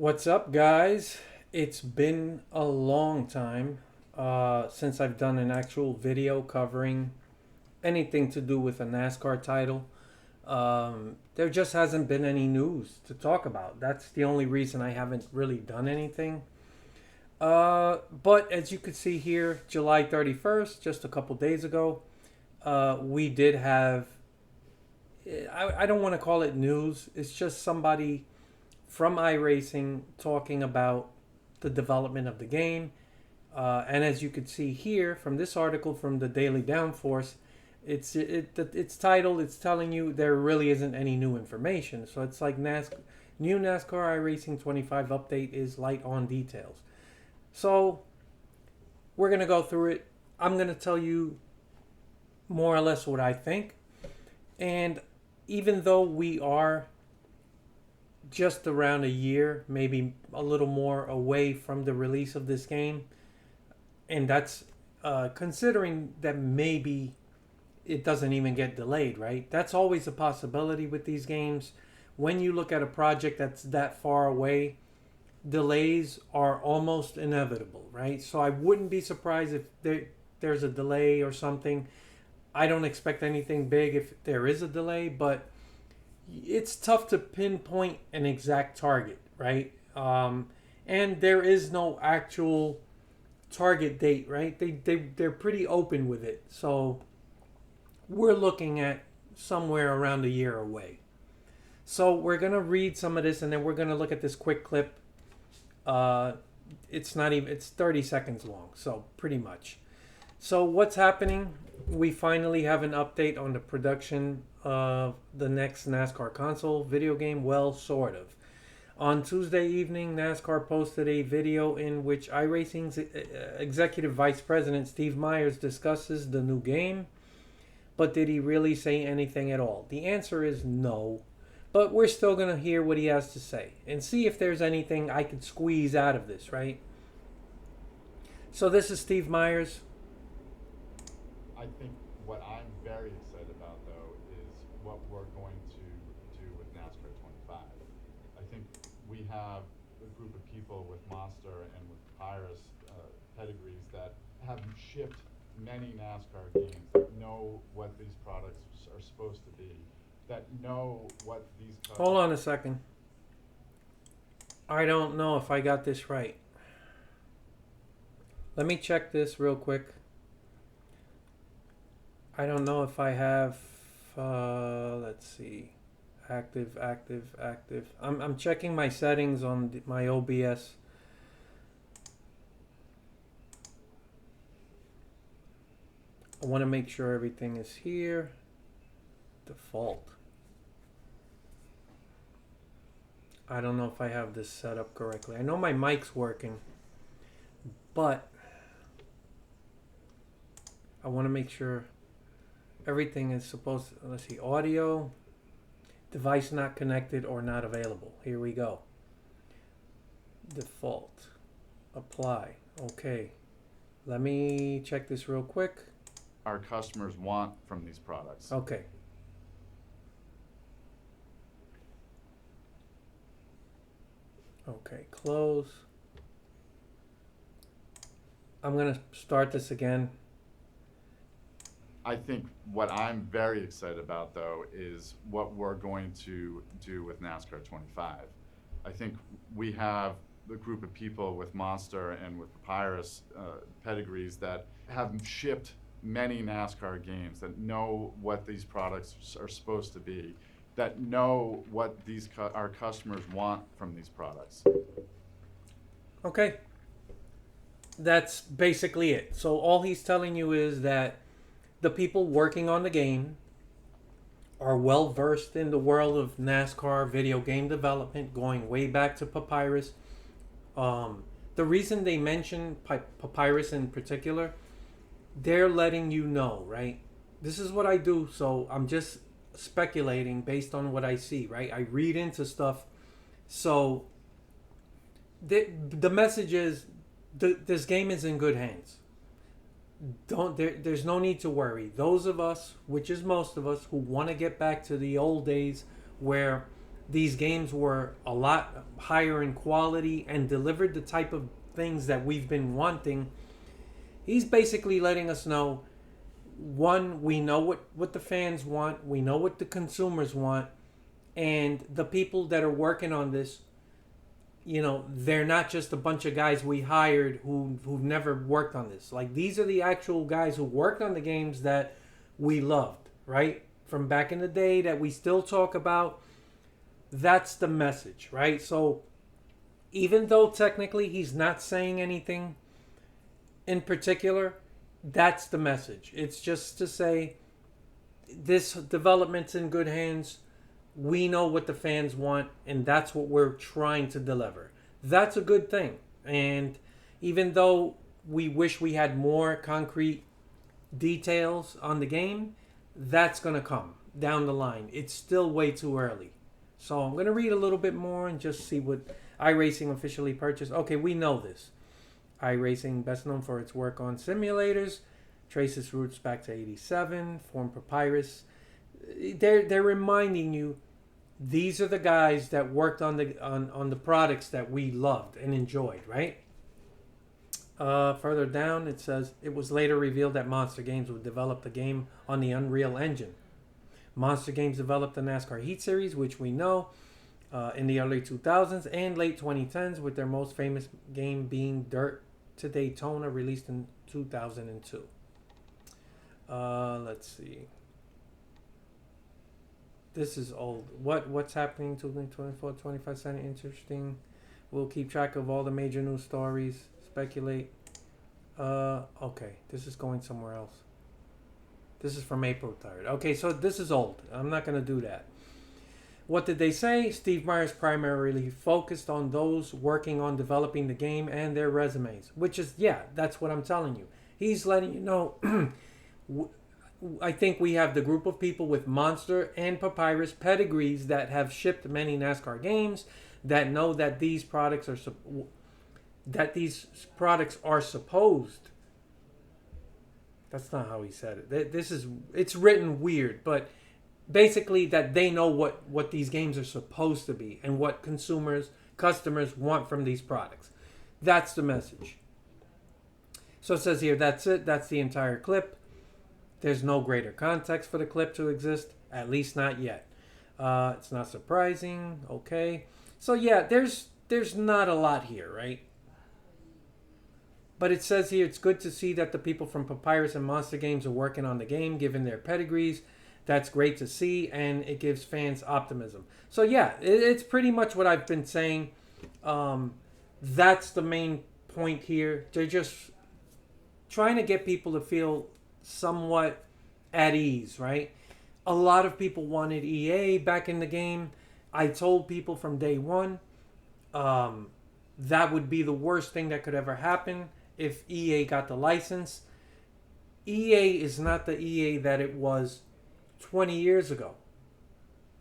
What's up, guys? It's been a long time since I've done an actual video covering anything to do with a NASCAR title. There just hasn't been any news to talk about. That's the only reason I haven't really done anything. But as you can see here, July 31st, just a couple days ago, we did have. I don't want to call it news. It's just somebody from iRacing talking about the development of the game. And as you can see here from this article from the Daily Downforce, it's titled. It's telling you there really isn't any new information. So it's like new NASCAR iRacing 25 update is light on details. So we're gonna go through it. I'm gonna tell you more or less what I think. And even though we are just around a year, maybe a little more away from the release of this game, and that's considering that maybe it doesn't even get delayed, right? That's always a possibility with these games. When you look at a project that's that far away, delays are almost inevitable, right? So I wouldn't be surprised if there's a delay or something. I don't expect anything big if there is a delay, but it's tough to pinpoint an exact target, right? And there is no actual target date, right? They're pretty open with it. So we're looking at somewhere around a year away. So we're going to read some of this and then we're going to look at this quick clip. It's 30 seconds long, so pretty much. So what's happening? We finally have an update on the production of the next NASCAR console video game. Well, sort of. On Tuesday evening, NASCAR posted a video in which iRacing's executive vice president Steve Myers discusses the new game. But did he really say anything at all? The answer is no. But we're still going to hear what he has to say and see if there's anything I could squeeze out of this, right? So this is Steve Myers. I think what I'm very excited about, though, is what we're going to do with NASCAR 25. I think we have a group of people with Monster and with Papyrus pedigrees that have shipped many NASCAR games, that know what these products are supposed to be, that know what these... Hold on a second. I don't know if I got this right. Let me check this real quick. I don't know if I have, let's see, active. I'm checking my settings on my OBS. I want to make sure everything is here. Default. I don't know if I have this set up correctly. I know my mic's working, but I want to make sure everything is supposed to, let's see, audio, device not connected or not available. Here we go. Default. Apply. Okay. Let me check this real quick. Our customers want from these products. Okay. Okay, close. I'm going to start this again. I think what I'm very excited about, though, is what we're going to do with NASCAR 25. I think we have a group of people with Monster and with Papyrus pedigrees that have shipped many NASCAR games, that know what these products are supposed to be, that know what our customers want from these products. Okay. That's basically it. So all he's telling you is that the people working on the game are well versed in the world of NASCAR video game development, going way back to Papyrus. The reason they mention Papyrus in particular, they're letting you know, right? This is what I do, so I'm just speculating based on what I see, right? I read into stuff. So the message is this game is in good hands. There's no need to worry. Those of us, which is most of us, who want to get back to the old days where these games were a lot higher in quality and delivered the type of things that we've been wanting, he's basically letting us know, one, we know what the fans want, we know what the consumers want, and the people that are working on this, they're not just a bunch of guys we hired who've never worked on this. Like, these are the actual guys who worked on the games that we loved, right? From back in the day that we still talk about. That's the message, right? So even though technically he's not saying anything in particular, that's the message. It's just to say this development's in good hands. We know what the fans want, and that's what we're trying to deliver. That's a good thing. And even though we wish we had more concrete details on the game, that's going to come down the line. It's still way too early. So I'm going to read a little bit more and just see what iRacing officially purchased. Okay, we know this. iRacing, best known for its work on simulators, traces roots back to '87, formed Papyrus. They're reminding you, these are the guys that worked on the products that we loved and enjoyed, right? Further down, it says it was later revealed that Monster Games would develop the game on the Unreal Engine. Monster Games developed the NASCAR Heat Series, which we know, in the early 2000s and late 2010s, with their most famous game being Dirt to Daytona, released in 2002. Let's see. This is old. What's happening to 24, 25 cent? Interesting. We'll keep track of all the major news stories. Speculate. Okay. This is going somewhere else. This is from April 3rd. Okay, so this is old. I'm not going to do that. What did they say? Steve Myers primarily focused on those working on developing the game and their resumes. Which is, yeah, that's what I'm telling you. He's letting you know... I think we have the group of people with Monster and Papyrus pedigrees that have shipped many NASCAR games, that know that these products are supposed. That's not how he said it. It's written weird, but basically that they know what these games are supposed to be and what customers want from these products. That's the message. So it says here, that's it. That's the entire clip. There's no greater context for the clip to exist, at least not yet. It's not surprising. Okay. So yeah, there's not a lot here, right? But it says here, it's good to see that the people from Papyrus and Monster Games are working on the game, given their pedigrees. That's great to see, and it gives fans optimism. So yeah, it's pretty much what I've been saying. That's the main point here. They're just trying to get people to feel somewhat at ease, right? A lot of people wanted EA back in the game. I told people from day one, that would be the worst thing that could ever happen if EA got the license. EA is not the EA that it was 20 years ago.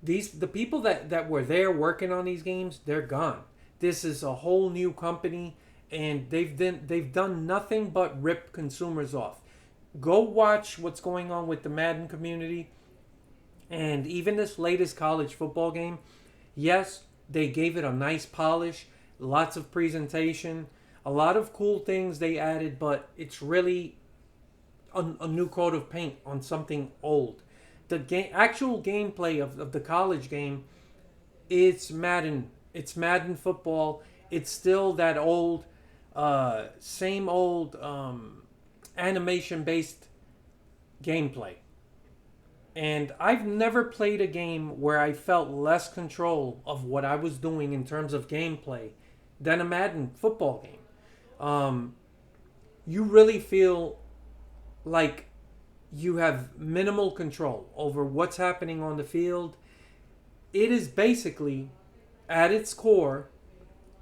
The people that were there working on these games, they're gone. This is a whole new company, and they've done nothing but rip consumers off. Go watch what's going on with the Madden community. And even this latest college football game, yes, they gave it a nice polish, lots of presentation, a lot of cool things they added, but it's really a new coat of paint on something old. The actual gameplay of the college game, it's Madden. It's Madden football. It's still that old, same old... animation-based gameplay. And I've never played a game where I felt less control of what I was doing in terms of gameplay than a Madden football game. You really feel like you have minimal control over what's happening on the field. It is basically, at its core,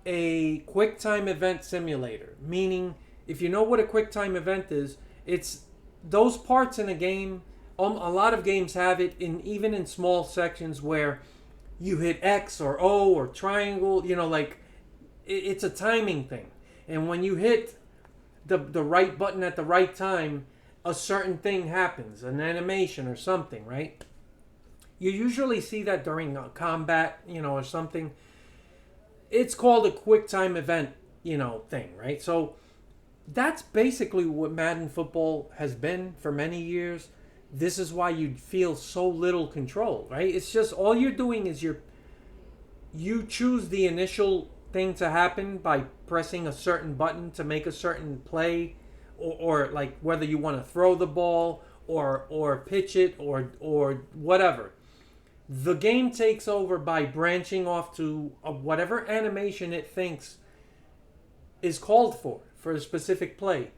a quick-time event simulator, meaning... If you know what a QuickTime event is, it's those parts in a game. A lot of games have it even in small sections where you hit X or O or triangle. It's a timing thing. And when you hit the right button at the right time, a certain thing happens, an animation or something, right? You usually see that during combat, or something. It's called a quick time event, thing, right? So that's basically what Madden football has been for many years. This is why you feel so little control, right? It's just all you're doing is you choose the initial thing to happen by pressing a certain button to make a certain play, or like whether you want to throw the ball or pitch it or whatever. The game takes over by branching off to whatever animation it thinks is called for a specific play.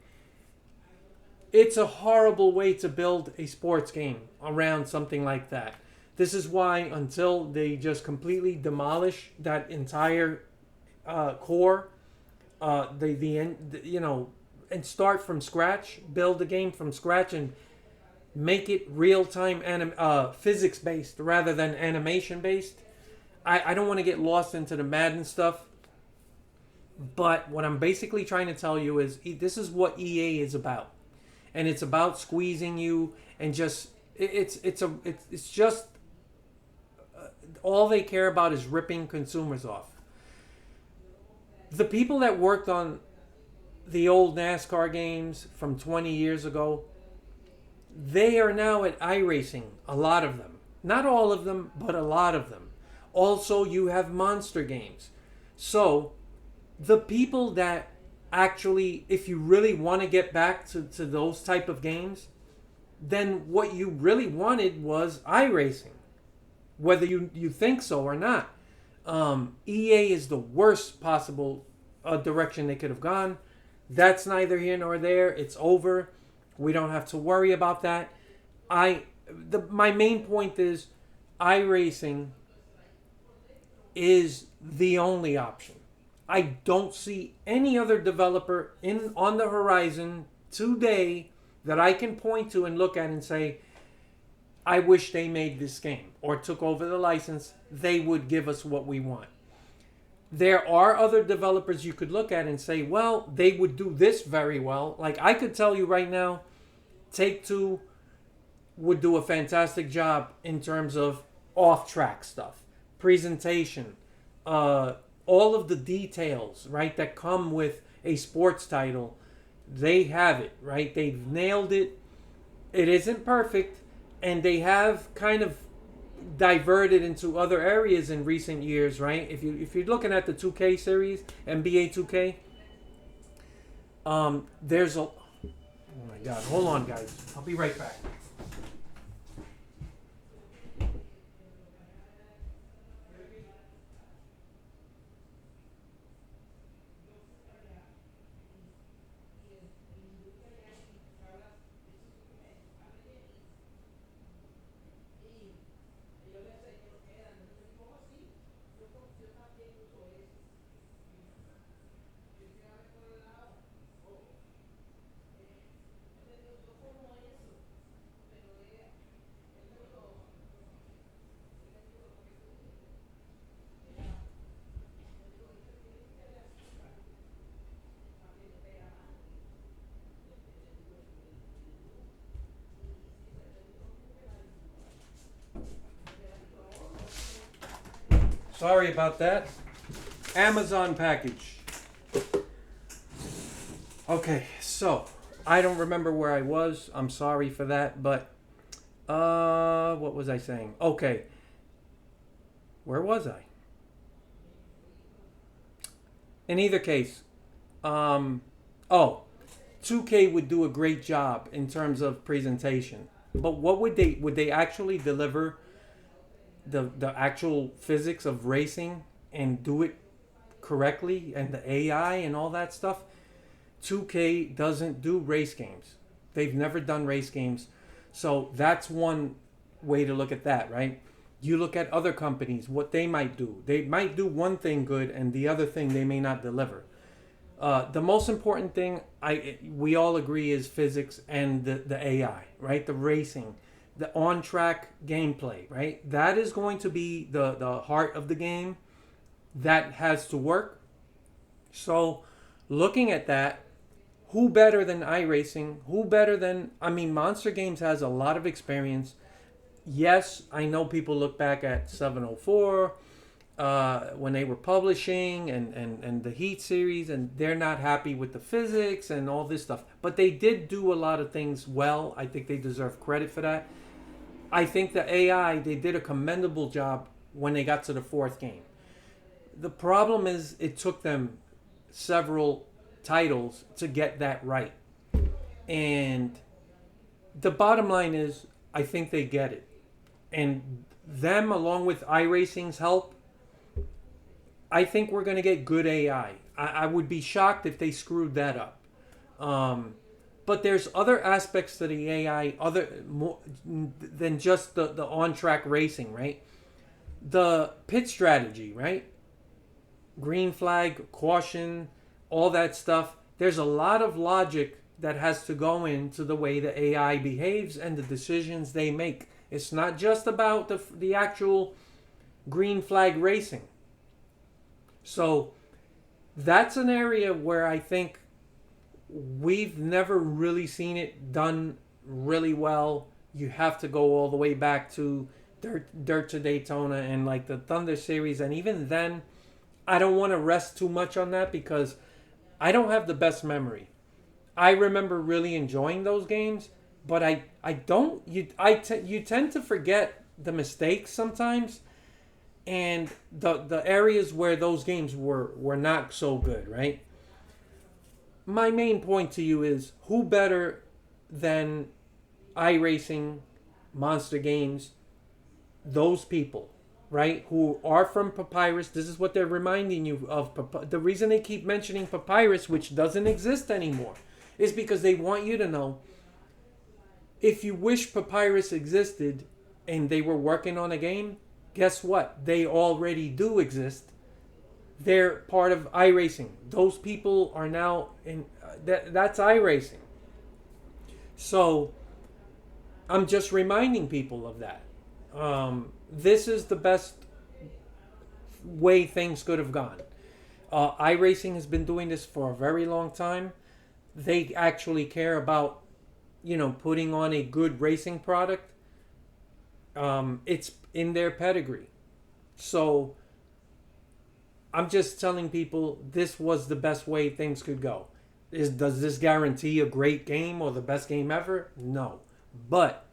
It's a horrible way to build a sports game around something like that. This is why, until they just completely demolish that entire core, and start from scratch, build the game from scratch, and make it real time physics based rather than animation based. I don't want to get lost into the Madden stuff, but what I'm basically trying to tell you is this is what EA is about, and it's about squeezing you and just it's just all they care about is ripping consumers off. The people that worked on the old NASCAR games from 20 years ago, they are now at iRacing, a lot of them. Not all of them, but a lot of them. Also, you have monster games. So, the people that actually, if you really want to get back to those type of games, then what you really wanted was iRacing. Whether you think so or not. EA is the worst possible direction they could have gone. That's neither here nor there. It's over. We don't have to worry about that. My main point is iRacing is the only option. I don't see any other developer on the horizon today that I can point to and look at and say, I wish they made this game or took over the license. They would give us what we want. There are other developers you could look at and say, well, they would do this very well. Like I could tell you right now, Take-Two would do a fantastic job in terms of off-track stuff, presentation, all of the details, right, that come with a sports title. They have it, right? They've nailed it. It isn't perfect. And they have kind of diverted into other areas in recent years, right? If you're looking at the 2K series, NBA 2K, there's a... Oh my God, hold on, guys. I'll be right back. Sorry about that. Amazon package. Okay, so I don't remember where I was. I'm sorry for that, but what was I saying? Okay. Where was I? In either case, 2K would do a great job in terms of presentation. But what would they actually deliver the actual physics of racing and do it correctly and the AI and all that stuff? 2K doesn't do race games. They've never done race games. So that's one way to look at that, right? You look at other companies, what they might do. They might do one thing good and the other thing they may not deliver. The most important thing we all agree is physics and the AI, right? The racing, the on-track gameplay, right? That is going to be the heart of the game. That has to work. So looking at that, who better than iRacing? Who better than... I mean, Monster Games has a lot of experience. yes, I know people look back at 704 when they were publishing and the Heat series, and they're not happy with the physics and all this stuff. But they did do a lot of things well. I think they deserve credit for that. I think the AI, they did a commendable job when they got to the fourth game. The problem is it took them several titles to get that right. And the bottom line is, I think they get it. And them, along with iRacing's help, I think we're going to get good AI. I would be shocked if they screwed that up. But there's other aspects to the AI other more than just the on track racing, right? The pit strategy, right? Green flag, caution, all that stuff. There's a lot of logic that has to go into the way the AI behaves and the decisions they make. It's not just about the actual green flag racing. So that's an area where I think we've never really seen it done really well. You have to go all the way back to Dirt to Daytona and like the Thunder series, and even then, I don't want to rest too much on that because I don't have the best memory. I remember really enjoying those games, but I don't you tend to forget the mistakes sometimes and the areas where those games were not so good, right? My main point to you is who better than iRacing, Monster Games, those people, right? Who are from Papyrus. This is what they're reminding you of. The reason they keep mentioning Papyrus, which doesn't exist anymore, is because they want you to know if you wish Papyrus existed and they were working on a game, guess what? They already do exist. They're part of iRacing. Those people are now in. That's iRacing. So I'm just reminding people of that. This is the best way things could have gone. iRacing has been doing this for a very long time. They actually care about, putting on a good racing product. It's in their pedigree. So I'm just telling people this was the best way things could go. Does this guarantee a great game or the best game ever? No. But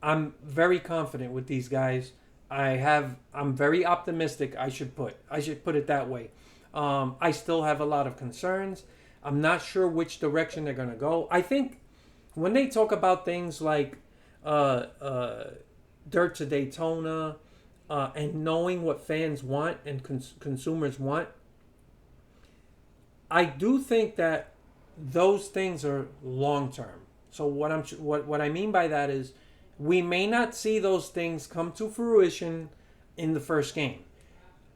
I'm very confident with these guys. I'm very optimistic. I should put it that way. I still have a lot of concerns. I'm not sure which direction they're going to go. I think when they talk about things like Dirt to Daytona and knowing what fans want and consumers want, I do think that those things are long term. So what I mean by that is we may not see those things come to fruition in the first game.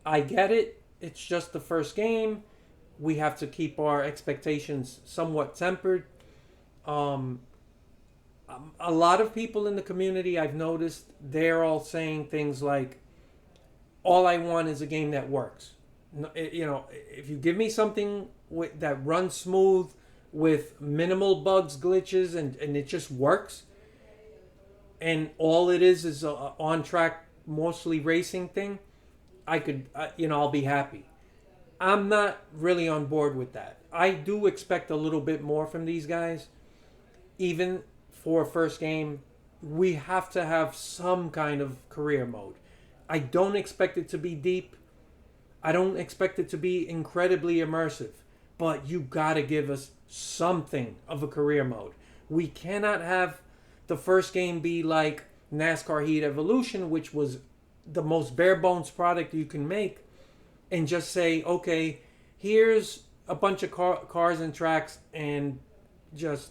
I get it. It's just the first game. We have to keep our expectations somewhat tempered. A lot of people in the community, I've noticed, they're all saying things like, all I want is a game that works. If you give me something that runs smooth with minimal bugs, glitches, and it just works, and all it is a on-track, mostly racing thing, I'll be happy. I'm not really on board with that. I do expect a little bit more from these guys. Even for a first game, we have to have some kind of career mode. I don't expect it to be deep. I don't expect it to be incredibly immersive. But you gotta give us something of a career mode. We cannot have the first game be like NASCAR Heat Evolution, which was the most bare bones product you can make, and just say, okay, here's a bunch of cars and tracks, and just,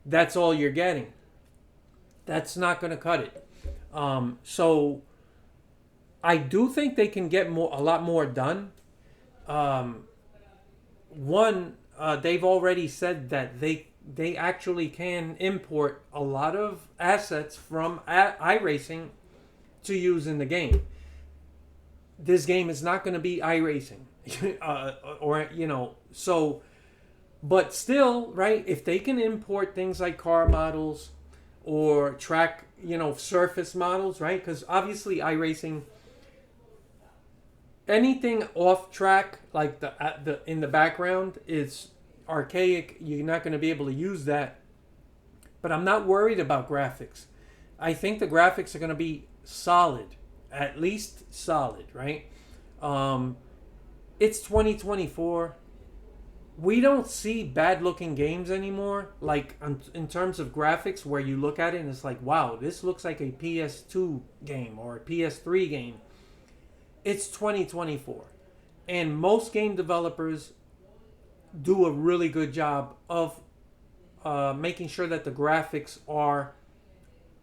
that's all you're getting. That's not going to cut it. So I do think they can get a lot more done. They've already said that they actually can import a lot of assets from iRacing to use in the game. This game is not going to be iRacing. So, but still, right, if they can import things like car models, or track, surface models, right? Because obviously iRacing, anything off track like the in the background is archaic. You're not going to be able to use that. But I'm not worried about graphics. I think the graphics are going to be solid, at least solid, right? Um, it's 2024. We don't see bad looking games anymore, like in terms of graphics, where you look at it and it's like, wow, this looks like a PS2 game or a PS3 game. It's 2024, and most game developers do a really good job of making sure that the graphics are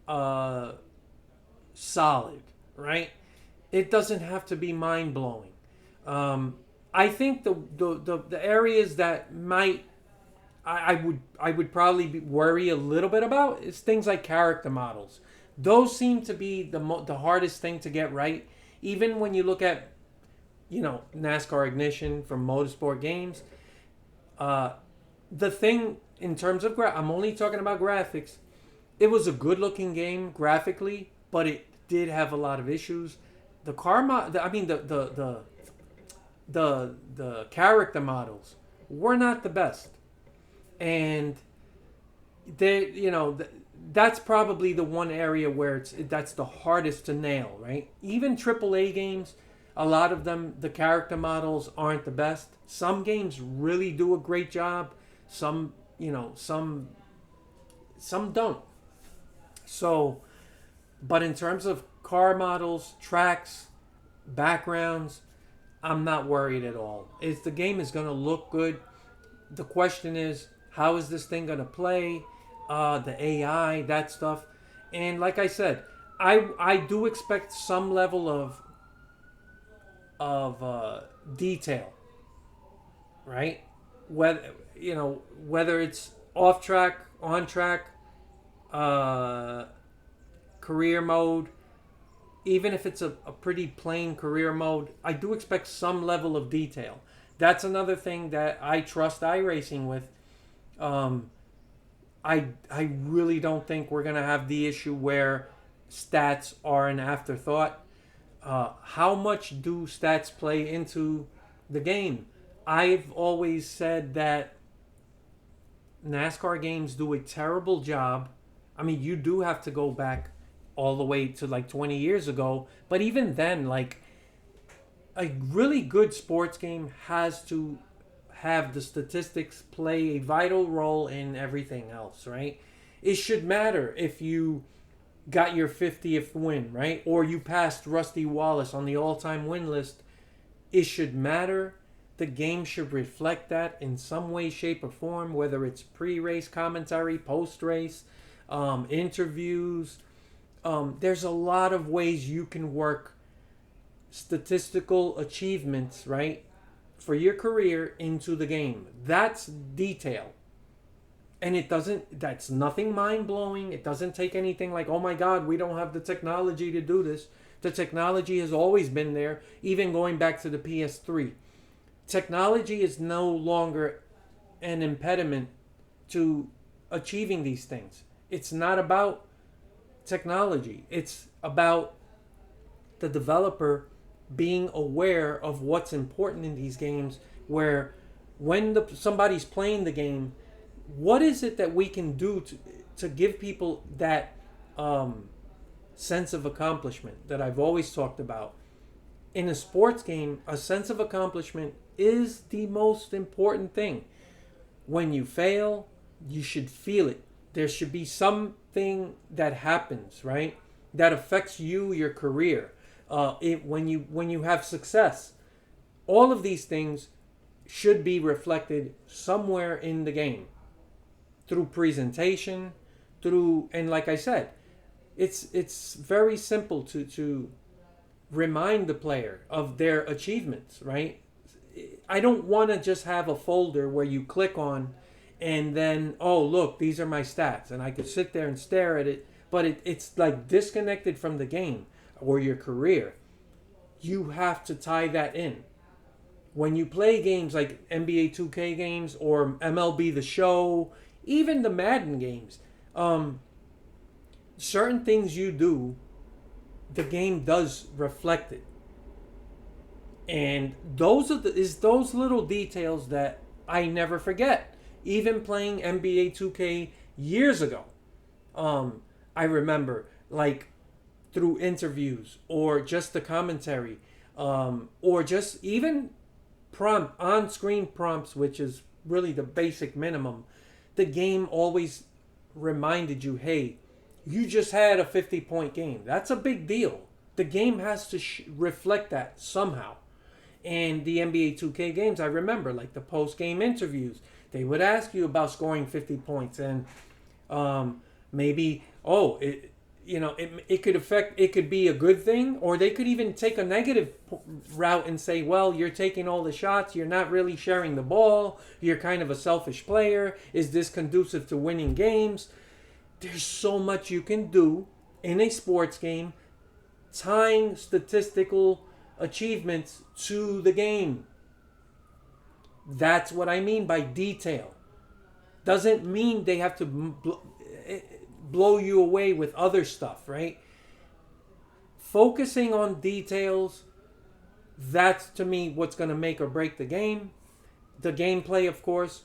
uh, solid, right? It doesn't have to be mind blowing. I think the areas that might I would probably worry a little bit about is things like character models. Those seem to be the hardest thing to get right. Even when you look at NASCAR Ignition from Motorsport Games, uh, the thing in terms of I'm only talking about graphics. It was a good looking game graphically, but it did have a lot of issues. The car I mean the character models were not the best, and they that's probably the one area where that's the hardest to nail, right? Even AAA games, a lot of them, the character models aren't the best. Some games really do a great job. Some, some don't. So, but in terms of car models, tracks, backgrounds, I'm not worried at all. If the game is going to look good, the question is, how is this thing going to play? The AI, that stuff. And like I said, I do expect some level of detail, right? Whether it's off track, on track, uh, career mode, even if it's a pretty plain career mode, I do expect some level of detail. That's another thing that I trust iRacing with. Um, I really don't think we're gonna have the issue where stats are an afterthought. How much do stats play into the game? I've always said that NASCAR games do a terrible job. I mean, you do have to go back all the way to like 20 years ago, but even then, like a really good sports game has to have the statistics play a vital role in everything else, right? It should matter if you got your 50th win, right? Or you passed Rusty Wallace on the all-time win list. It should matter. The game should reflect that in some way, shape, or form, whether it's pre-race commentary, post-race, interviews. There's a lot of ways you can work statistical achievements, right, for your career into the game. That's detail. And that's nothing mind-blowing. It doesn't take anything like, oh my God, we don't have the technology to do this. The technology has always been there, even going back to the PS3. Technology is no longer an impediment to achieving these things. It's not about technology. It's about the developer being aware of what's important in these games, where when somebody's playing the game, what is it that we can do to give people that sense of accomplishment that I've always talked about? In a sports game, a sense of accomplishment is the most important thing. When you fail, you should feel it. There should be something that happens, right, that affects you, your career. When you have success, all of these things should be reflected somewhere in the game, through presentation, and like I said, it's very simple to remind the player of their achievements, right? I don't want to just have a folder where you click on and then, oh, look, these are my stats, and I could sit there and stare at it, but it's like disconnected from the game or your career. You have to tie that in. When you play games like NBA 2K games or MLB The Show, even the Madden games, certain things you do, the game does reflect it. And those little details that I never forget. Even playing NBA 2K years ago, um, I remember, like, through interviews or just the commentary, or just even on-screen prompts, which is really the basic minimum. The game always reminded you, hey, you just had a 50-point game. That's a big deal. The game has to reflect that somehow. And the NBA 2K games, I remember, like the post-game interviews, they would ask you about scoring 50 points, and maybe, it could affect, it could be a good thing, or they could even take a negative route and say, well, you're taking all the shots, you're not really sharing the ball, you're kind of a selfish player, is this conducive to winning games? There's so much you can do in a sports game, tying statistical achievements to the game. That's what I mean by detail. Doesn't mean they have to blow you away with other stuff, right? Focusing on details, that's to me what's going to make or break the game. The gameplay, of course,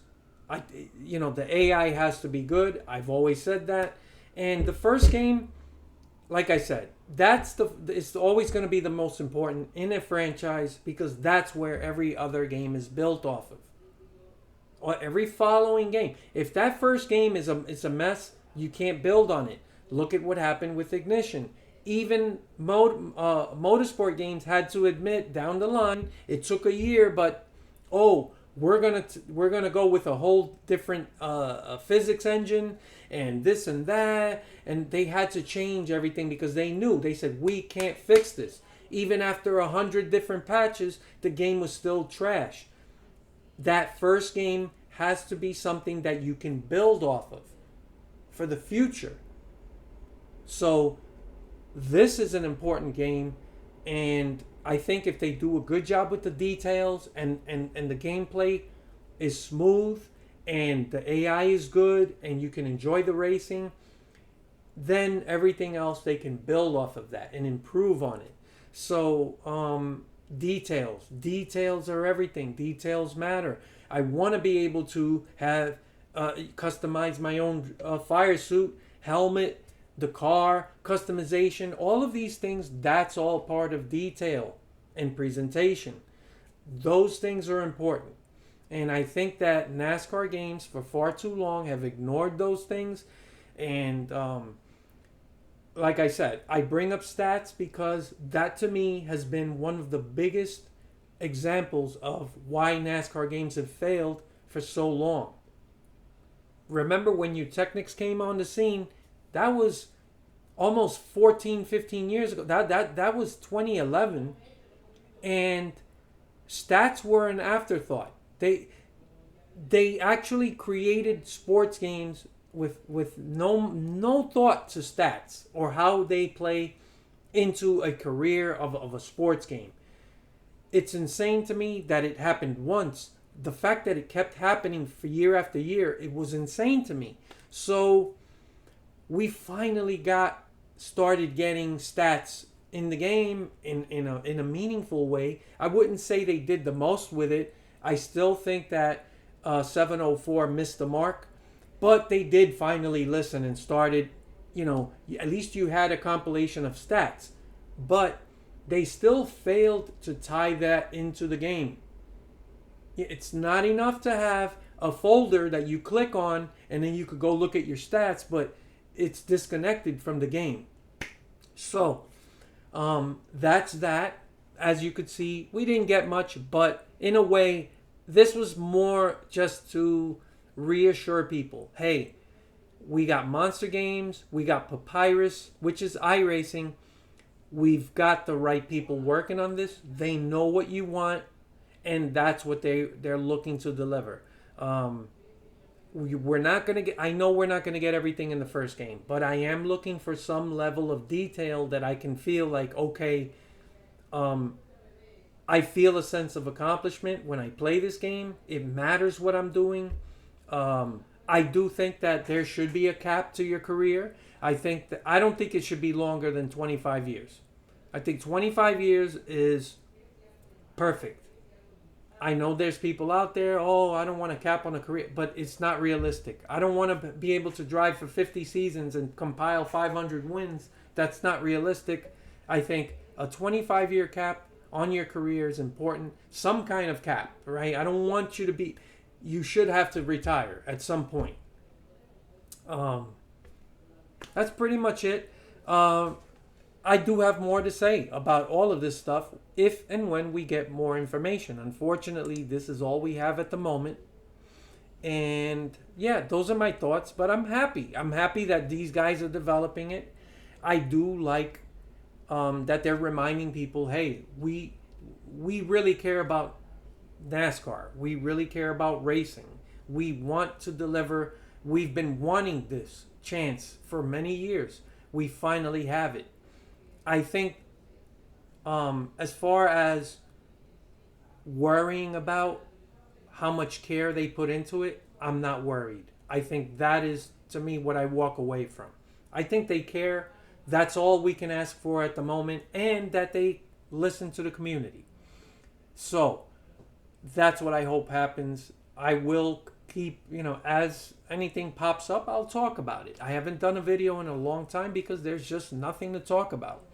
the AI has to be good. I've always said that. And the first game, like I said, it's always going to be the most important in a franchise, because that's where every other game is built off of. Or every following game. If that first game is a mess, you can't build on it. Look at what happened with Ignition. Even motorsport games had to admit down the line, it took a year, but we're gonna go with a whole different physics engine and this and that, and they had to change everything because they said we can't fix this. Even after 100 different patches, the game was still trash. That first game has to be something that you can build off of for the future. So this is an important game, and I think if they do a good job with the details, and the gameplay is smooth and the AI is good and you can enjoy the racing, then everything else they can build off of that and improve on it. So details are everything. Details matter. I want to be able to have customize my own fire suit, helmet, the car, customization, all of these things. That's all part of detail and presentation. Those things are important. And I think that NASCAR games for far too long have ignored those things. And like I said, I bring up stats because that to me has been one of the biggest examples of why NASCAR games have failed for so long. Remember when Technics came on the scene? That was almost 14, 15 years ago. That was 2011. And stats were an afterthought. They actually created sports games with no thought to stats or how they play into a career of a sports game. It's insane to me that it happened once. The fact that it kept happening for year after year, it was insane to me. So we finally started getting stats in the game in a meaningful way. I wouldn't say they did the most with it. I still think that 704 missed the mark, but they did finally listen and started, at least you had a compilation of stats, but they still failed to tie that into the game. It's not enough to have a folder that you click on and then you could go look at your stats, but it's disconnected from the game. So that's that. As you could see, we didn't get much, but in a way, this was more just to reassure people, hey, we got Monster Games, we got Papyrus, which is iRacing. We've got the right people working on this. They know what you want, and that's what they're looking to deliver. We're not gonna get. I know we're not gonna get everything in the first game, but I am looking for some level of detail that I can feel like, okay, I feel a sense of accomplishment when I play this game. It matters what I'm doing. I do think that there should be a cap to your career. I don't think it should be longer than 25 years. I think 25 years is perfect. I know there's people out there, oh, I don't want a cap on a career, but it's not realistic. I don't want to be able to drive for 50 seasons and compile 500 wins. That's not realistic. I think a 25-year cap on your career is important. Some kind of cap, right? I don't want you to be, you should have to retire at some point. That's pretty much it. I do have more to say about all of this stuff if and when we get more information. Unfortunately, this is all we have at the moment. And yeah, those are my thoughts, but I'm happy. I'm happy that these guys are developing it. I do like that they're reminding people, hey, we really care about NASCAR. We really care about racing. We want to deliver. We've been wanting this chance for many years. We finally have it. I think as far as worrying about how much care they put into it, I'm not worried. I think that is, to me, what I walk away from. I think they care. That's all we can ask for at the moment, and that they listen to the community. So that's what I hope happens. I will keep, as anything pops up, I'll talk about it. I haven't done a video in a long time because there's just nothing to talk about.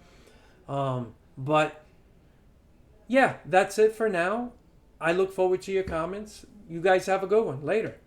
But yeah, that's it for now. I look forward to your comments. You guys have a good one. Later.